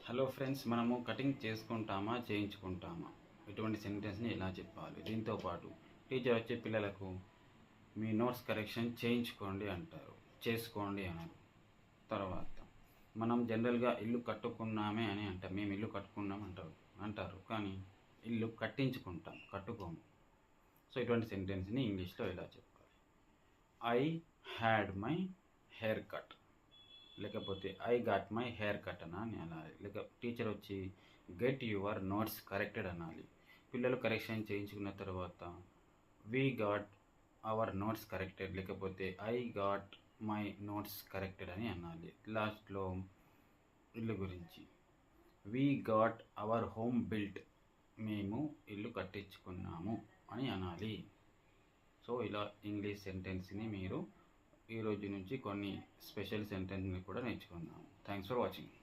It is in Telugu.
హలో ఫ్రెండ్స్, మనము కటింగ్ చేసుకుంటామా చేయించుకుంటామా ఇటువంటి సెంటెన్స్ని ఎలా చెప్పాలి. దీంతో పాటు టీచర్ వచ్చే పిల్లలకు మీ నోట్స్ కరెక్షన్ చేయించుకోండి అంటారు, చేసుకోండి అన్నారు. తర్వాత మనం జనరల్గా ఇల్లు కట్టుకున్నామే అని అంటాం, మేము ఇల్లు కట్టుకున్నాం అంటారు కానీ ఇల్లు కట్టించుకుంటాం, కట్టుకోము. సో ఇటువంటి సెంటెన్స్ని ఇంగ్లీష్లో ఎలా చెప్పాలి. I had my hair cut, లేకపోతే I got my hair cut అని అనాలి. లేక టీచర్ వచ్చి గెట్ యువర్ నోట్స్ కరెక్టెడ్ అనాలి. పిల్లలు కరెక్షన్ చేయించుకున్న తర్వాత we got our notes corrected, లేకపోతే I got my notes corrected అని అనాలి. లాస్ట్లో ఇల్లు గురించి we got our home built, మేము ఇల్లు కట్టించుకున్నాము అని అనాలి. సో ఇలా ఇంగ్లీష్ సెంటెన్స్ని మీరు ఈ రోజు నుంచి కొన్ని స్పెషల్ సెంటెన్స్ని కూడా నేర్చుకుందాం. Thanks for watching.